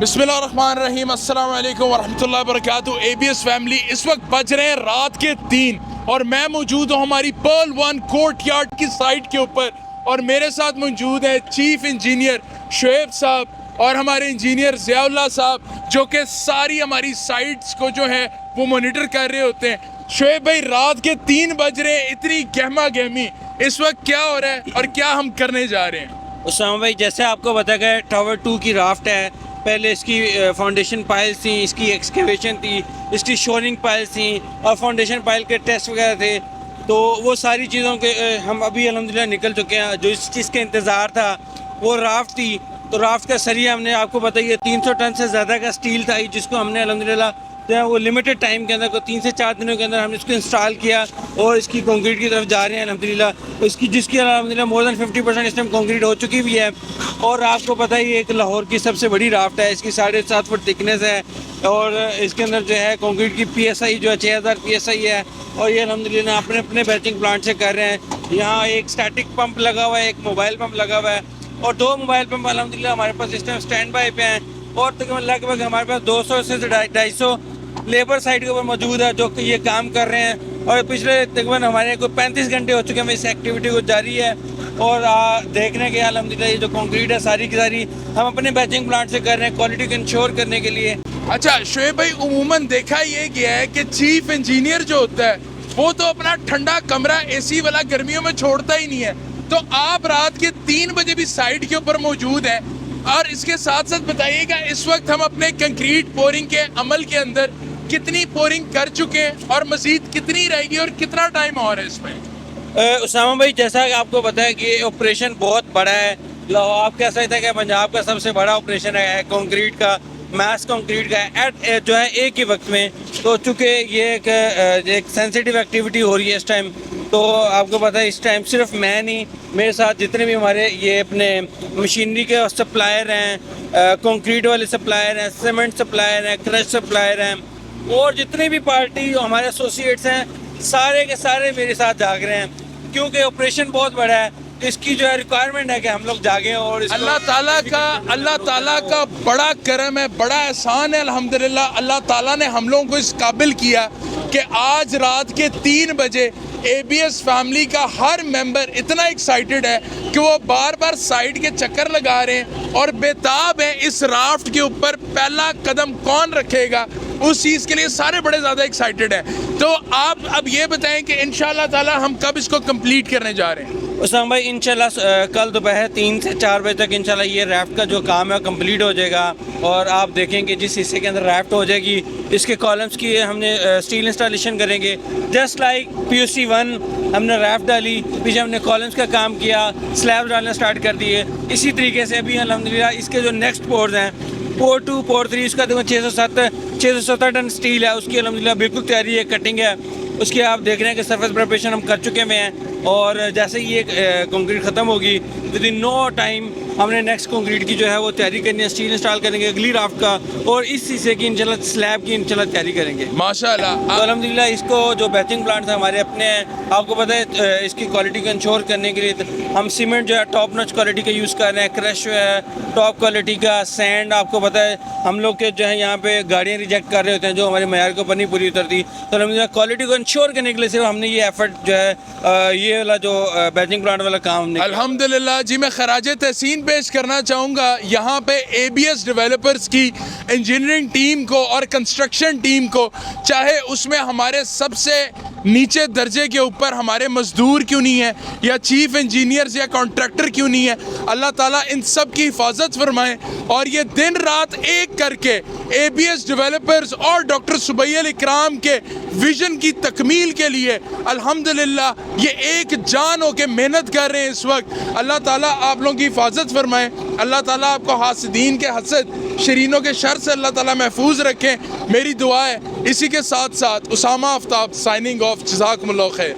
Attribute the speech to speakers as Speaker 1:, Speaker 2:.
Speaker 1: बिस्मिल्लाहिर्रहमानिर्रहीम, अस्सलाम वालेकुम वरहमतुल्लाहि वबरकातुहू। ABS फैमिली, इस वक्त बज रहे हैं रात के 3 और मैं मौजूद हूँ हमारी पर्ल 1 कोर्टयार्ड की साइट के ऊपर और मेरे साथ मौजूद है चीफ इंजीनियर शुएब साहब और हमारे इंजीनियर ज़ियाउल्लाह साहब, जो कि सारी हमारी साइट्स को जो है वो मॉनिटर कर रहे होते हैं। शुएब भाई, रात के 3 बज रहे हैं, इतनी गहमा गहमी, इस वक्त क्या हो रहा है और क्या हम करने जा रहे हैं?
Speaker 2: उस्मान भाई, जैसे आपको बताया गया, टावर 2 की राफ्ट है। पहले इसकी फाउंडेशन पाइल्स थी, इसकी एक्सकेवेशन थी, इसकी शोरिंग पाइल्स थी और फाउंडेशन पाइल के टेस्ट वगैरह थे। तो वो सारी चीज़ों के हम अभी अल्हम्दुलिल्लाह निकल चुके हैं। जो इस चीज़ का इंतज़ार था वो राफ्ट थी। तो राफ्ट का सरिया हमने आपको बताइए 300 टन से ज़्यादा का स्टील था, जिसको हमने अल्हम्दुलिल्लाह जो है वो लिमिटेड टाइम के अंदर को 3 से 4 दिनों के अंदर हमने इसको इंस्टॉल किया और इसकी कंक्रीट की तरफ जा रहे हैं अल्हम्दुलिल्लाह। तो इसकी जिसकी अल्हम्दुलिल्लाह मोर दैन 50% इस टाइम कंक्रीट हो चुकी भी है। और आपको पता ही है, एक लाहौर की सबसे बड़ी राफ्ट है, इसकी 7.5 फुट थिकनेस है और इसके अंदर जो है कंक्रीट की PSI जो है 6000 PSI है। और ये अल्हम्दुलिल्लाह अपने अपने बैचिंग प्लांट से कर रहे हैं। यहाँ एक स्टैटिक पंप लगा हुआ है, एक मोबाइल पंप लगा हुआ है और 2 मोबाइल पंप अल्हम्दुलिल्लाह हमारे पास इस टाइम स्टैंड बाई पे हैं। और तकरीबन लगभग हमारे पास 200 से 250 लेबर साइड के ऊपर मौजूद है जो कि ये काम कर रहे हैं। और पिछले तकरीबन हमारे को 35 घंटे हो चुके हैं इस एक्टिविटी को जारी है। और देखने के अल्हम्दुलिल्लाह ये जो कंक्रीट है सारी की सारी हम अपने बैचिंग प्लांट से कर रहे हैं, क्वालिटी को इंश्योर करने के लिए।
Speaker 1: अच्छा शुएब भाई, उमूमन देखा ये गया है कि चीफ इंजीनियर जो होता है वो तो अपना ठंडा कमरा AC वाला गर्मियों में छोड़ता ही नहीं है। तो आप रात के 3 बजे भी साइट के ऊपर मौजूद है और इसके साथ साथ बताइएगा इस वक्त हम अपने कंक्रीट पोरिंग के अमल के अंदर कितनी पोरिंग कर चुके हैं और मजीद कितनी रहेगी और कितना टाइम और है इसमें?
Speaker 2: उसामा भाई, जैसा कि आपको पता है कि ऑपरेशन बहुत बड़ा है। आप कह सकते हैं कि पंजाब का सबसे बड़ा ऑपरेशन है कंक्रीट का, मैस कंक्रीट का एट जो है एक ही वक्त में। तो चूँकि ये एक सेंसिटिव एक्टिविटी हो रही है इस टाइम, तो आपको पता है इस टाइम सिर्फ मैं नहीं, मेरे साथ जितने भी हमारे ये अपने मशीनरी के सप्लायर हैं, कंक्रीट वाले सप्लायर हैं, सीमेंट सप्लायर हैं, क्रश सप्लायर हैं और जितने भी पार्टी हमारे एसोसिएट्स हैं, सारे के सारे मेरे साथ जाग रहे हैं क्योंकि ऑपरेशन बहुत बड़ा है। इसकी जो है रिक्वायरमेंट है कि हम लोग जागें और
Speaker 1: अल्लाह ताला का बड़ा करम है, बड़ा एहसान है अल्हम्दुलिल्लाह। अल्लाह ताला ने हम लोगों को इस काबिल किया कि आज रात के 3 बजे ABS फैमिली का हर मेंबर इतना एक्साइटेड है कि वो बार बार साइड के चक्कर लगा रहे हैं और बेताब है इस राफ्ट के ऊपर पहला कदम कौन रखेगा, उस चीज़ के लिए सारे बड़े ज़्यादा एक्साइटेड हैं। तो आप अब ये बताएं कि इंशाल्लाह ताला हम कब इसको कंप्लीट करने जा रहे हैं?
Speaker 2: उस्मान भाई, इंशाल्लाह कल दोपहर 3 से 4 बजे तक इंशाल्लाह ये राफ्ट का जो काम है कंप्लीट हो जाएगा। और आप देखेंगे जिस हिस्से के अंदर राफ्ट हो जाएगी, इसके कॉलम्स की हमने स्टील इंस्टॉलेशन करेंगे। जस्ट लाइक POC 1 हमने राफ्ट डाली, पीछे हमने कॉलम्स का काम किया, स्लैब डालना स्टार्ट कर दिए। इसी तरीके से अभी अल्हम्दुलिल्लाह इसके जो नेक्स्ट पोर्स हैं, पोर 2 पोर 3, उसका देखो 670 टन स्टील है, उसकी अल्हम्दुलिल्लाह बिल्कुल तैयारी है, कटिंग है उसकी। आप देख रहे हैं कि सरफेस प्रिपरेशन हम कर चुके हुए हैं और जैसे ही ये कंक्रीट ख़त्म होगी विद इन नो टाइम हमने नेक्स्ट कंक्रीट की जो है वो तैयारी करनी है, स्टील इंस्टॉल करेंगे अगली राफ्ट का और इस हिस्से की इंशाल्लाह स्लैब की इंशाल्लाह तैयारी करेंगे माशाल्लाह। तो अल्हम्दुलिल्लाह इसको जो बैचिंग प्लांट्स हैं हमारे अपने हैं, आपको पता है इसकी क्वालिटी को इंश्योर करने के लिए हम सीमेंट जो है टॉप नॉच क्वालिटी का यूज़ कर रहे हैं, क्रश जो है टॉप क्वालिटी का, सैंड आपको पता है हम लोग के जो है यहाँ पे गाड़ियाँ रिजेक्ट कर रहे होते हैं जो हमारे मयार के ऊपर नहीं पूरी उतरती। तो अल्हम्दुलिल्लाह क्वालिटी को इंश्योर करने के लिए सिर्फ हमने ये एफर्ट जो है ये वाला जो बैचिंग प्लांट वाला काम
Speaker 1: अल्हम्दुलिल्लाह जी। मैं खराजे तहसीन पेश करना चाहूँगा यहाँ पे ABS डेवलपर्स की इंजीनियरिंग टीम को और कंस्ट्रक्शन टीम को, चाहे उसमें हमारे सबसे नीचे दर्जे के ऊपर हमारे मजदूर क्यों नहीं है या चीफ इंजीनियर्स या कॉन्ट्रैक्टर क्यों नहीं है, अल्लाह ताला इन सब की हिफाजत फरमाए और ये दिन रात एक करके ABS डेवलपर्स और डॉक्टर सुबैल इकराम के विजन की तकमील के लिए अल्हम्दुलिल्लाह ये एक जान हो के मेहनत कर रहे हैं इस वक्त। अल्लाह ताला आप लोगों की हिफाजत फरमाए, अल्लाह ताला आपको हासिदीन के हसद शरीनों के शर से अल्लाह ताला महफूज रखें, मेरी दुआ है। इसी के साथ साथ उसामा आफ्ताब साइनिंग ऑफ, जज़ाकुमुल्लाह खैर।